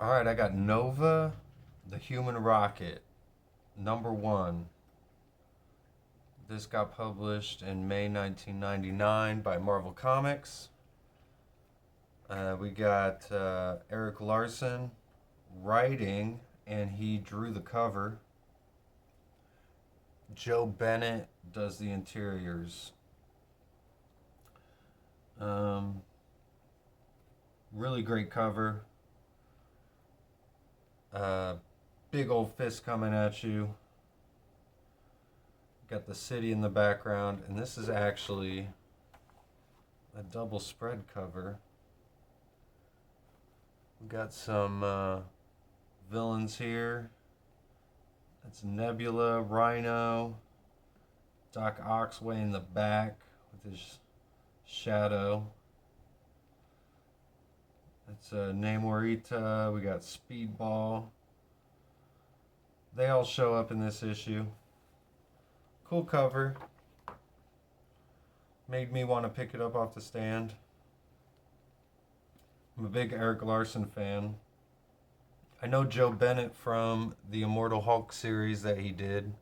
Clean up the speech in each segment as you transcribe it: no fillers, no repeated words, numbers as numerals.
Alright, I got Nova, the Human Rocket, #1. This got published in May 1999 by Marvel Comics. We got Eric Larson writing, and he drew the cover. Joe Bennett does the interiors. Um, Really great cover. Uh, Big old fist coming at you. Got the city in the background, and this is actually a double spread cover. We got some villains here. That's Nebula, Rhino, Doc Ock way in the back with his shadow. It's Namorita. We got Speedball. They all show up in this issue. Cool cover. Made me want to pick it up off the stand. I'm a big Eric Larson fan. I know Joe Bennett from the Immortal Hulk series that he did.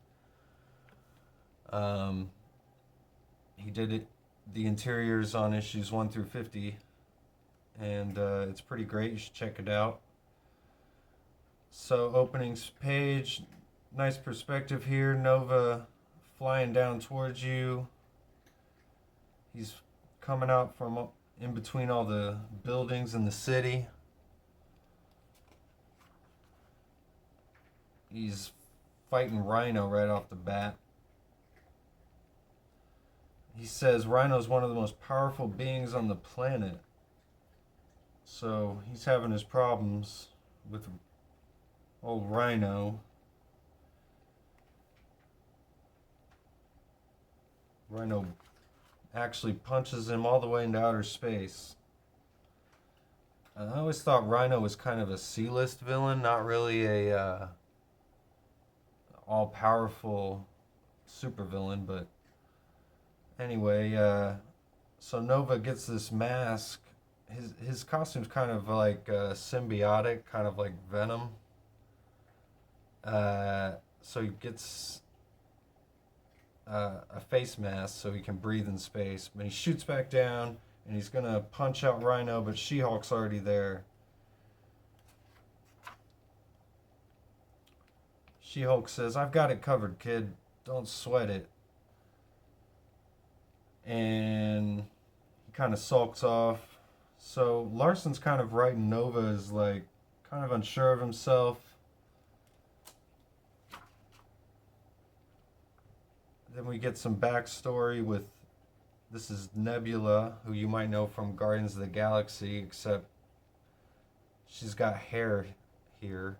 He did the interiors on issues 1 through 50, and it's pretty great. You should check it out. So, opening page, nice perspective here. Nova flying down towards you. He's coming out from in between all the buildings in the city. He's fighting Rhino right off the bat. He says Rhino's one of the most powerful beings on the planet. So he's having his problems with old Rhino. Rhino actually punches him all the way into outer space. I always thought Rhino was kind of a C-list villain, not really a all-powerful supervillain, but anyway, so Nova gets this mask. His costume's kind of like symbiotic, kind of like Venom. So he gets a face mask so he can breathe in space. But he shoots back down, and he's gonna punch out Rhino, but She-Hulk's already there. She-Hulk says, "I've got it covered, kid. Don't sweat it." And he kind of sulks off. So Larson's kind of writing Nova as like kind of unsure of himself. Then we get some backstory with, this is Nebula, who you might know from Guardians of the Galaxy, except she's got hair here.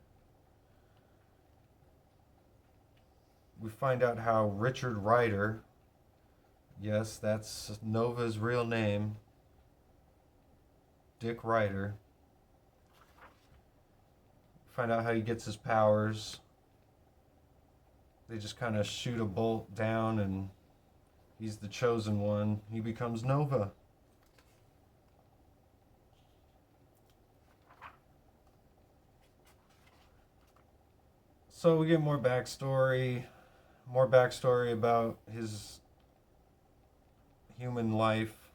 We find out how Richard Rider, yes, that's Nova's real name, Dick Rider. Find out how he gets his powers. They just kind of shoot a bolt down, and he's the chosen one. He becomes Nova. So we get more backstory about his human life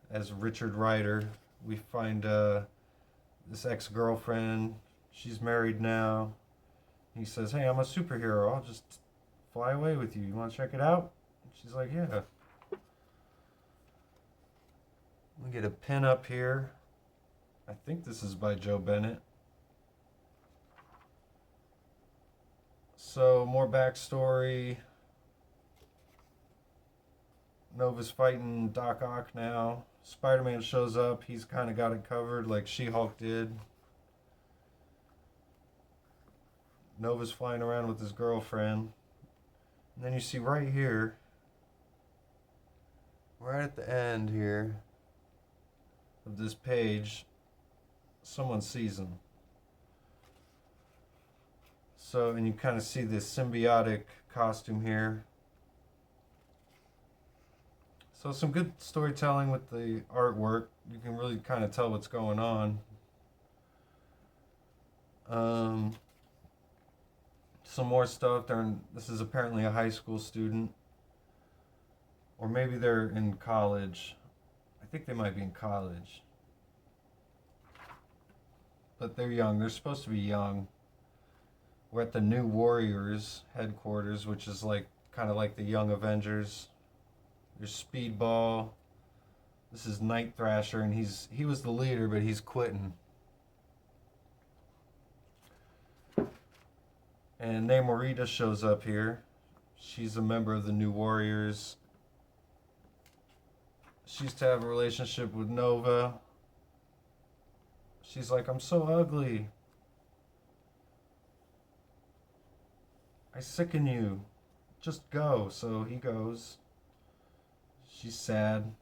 as Richard Rider. We find this ex-girlfriend. She's married now. He says, "Hey, I'm a superhero. I'll just fly away with you. You want to check it out?" She's like, "Yeah." We get a pin up here. I think this is by Joe Bennett. So, more backstory. Nova's fighting Doc Ock now. Spider-Man shows up. He's kind of got it covered like She-Hulk did. Nova's flying around with his girlfriend. And then you see right here, right at the end here of this page, someone sees him. So, and you kind of see this symbiotic costume here. So some good storytelling with the artwork. You can really kind of tell what's going on. Um, some more stuff. This is apparently a high school student, or maybe they're in college. I think they might be in college, but they're young. They're supposed to be young. We're at the New Warriors headquarters, which is like kind of like the Young Avengers. There's Speedball. This is Night Thrasher, and he was the leader, but he's quitting. And Namorita shows up here. She's a member of the New Warriors. She used to have a relationship with Nova. She's like, I'm so ugly. I sicken you. Just go. So he goes. She's sad.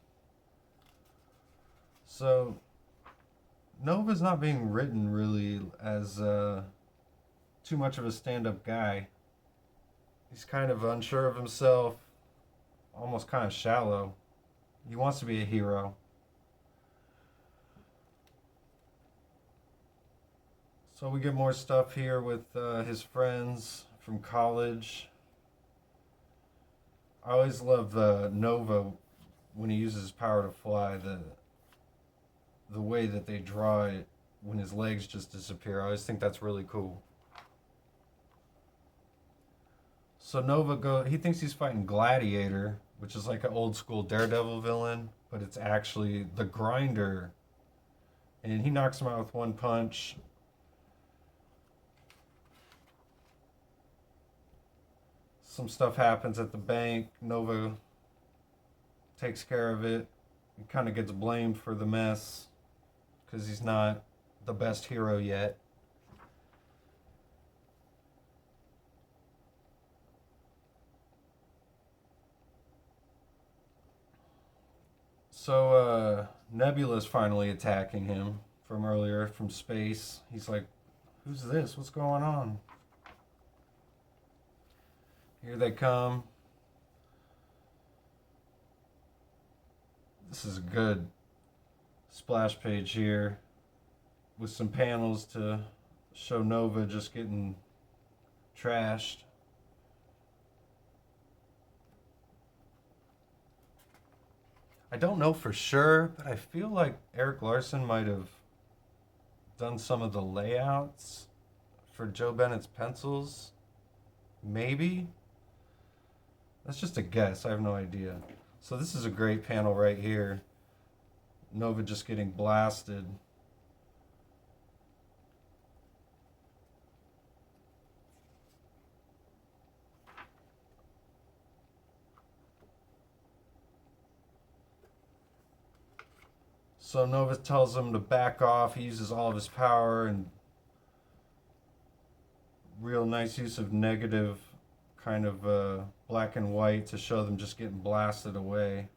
So Nova's not being written really as too much of a stand-up guy. He's kind of unsure of himself, almost kind of shallow. He wants to be a hero. So we get more stuff here with his friends from college. I always love Nova when he uses his power to fly. The way that they draw it when his legs just disappear. I always think that's really cool. So he thinks he's fighting Gladiator, which is like an old school Daredevil villain, but it's actually the Grinder. And he knocks him out with one punch. Some stuff happens at the bank. Nova takes care of it. He kind of gets blamed for the mess because he's not the best hero yet. So Nebula's finally attacking him from earlier, from space. He's like, who's this? What's going on? Here they come. This is a good splash page here with some panels to show Nova just getting trashed. I don't know for sure, but I feel like Eric Larson might have done some of the layouts for Joe Bennett's pencils. Maybe? That's just a guess. I have no idea. So this is a great panel right here. Nova just getting blasted. So Nova tells him to back off. He uses all of his power and real nice use of negative kind of black and white to show them just getting blasted away.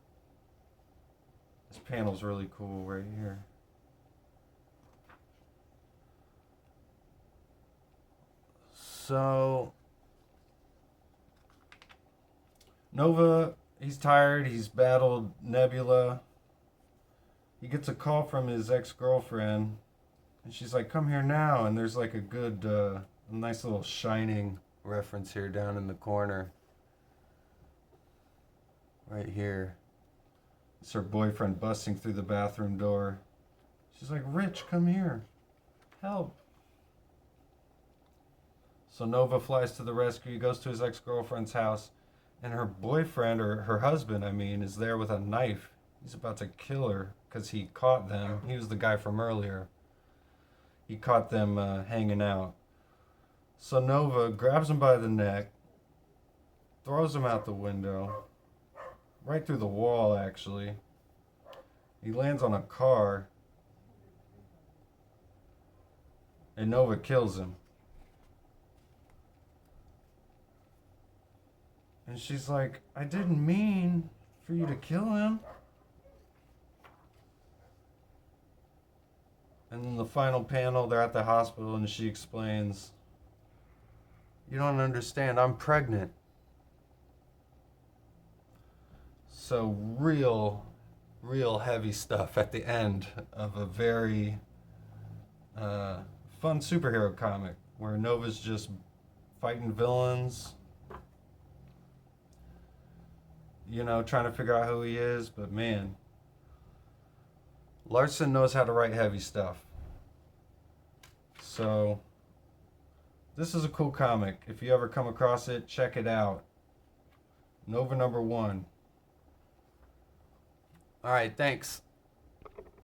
This panel's really cool right here. So Nova, he's tired. He's battled Nebula. He gets a call from his ex-girlfriend, and she's like, come here now. And there's like a good, nice little Shining reference here down in the corner. Right here. It's her boyfriend busting through the bathroom door. She's like, Rich, come here. Help. So Nova flies to the rescue. He goes to his ex-girlfriend's house, and her boyfriend, or her husband, I mean, is there with a knife. He's about to kill her because he caught them. He was the guy from earlier. He caught them hanging out. So Nova grabs him by the neck, throws him out the window, right through the wall, actually. He lands on a car, and Nova kills him. And she's like, I didn't mean for you to kill him. And then the final panel, they're at the hospital, and she explains, you don't understand, I'm pregnant. So real heavy stuff at the end of a very fun superhero comic where Nova's just fighting villains, you know, trying to figure out who he is. But man, Larson knows how to write heavy stuff. So this is a cool comic. If you ever come across it, check it out. Nova #1. All right, thanks.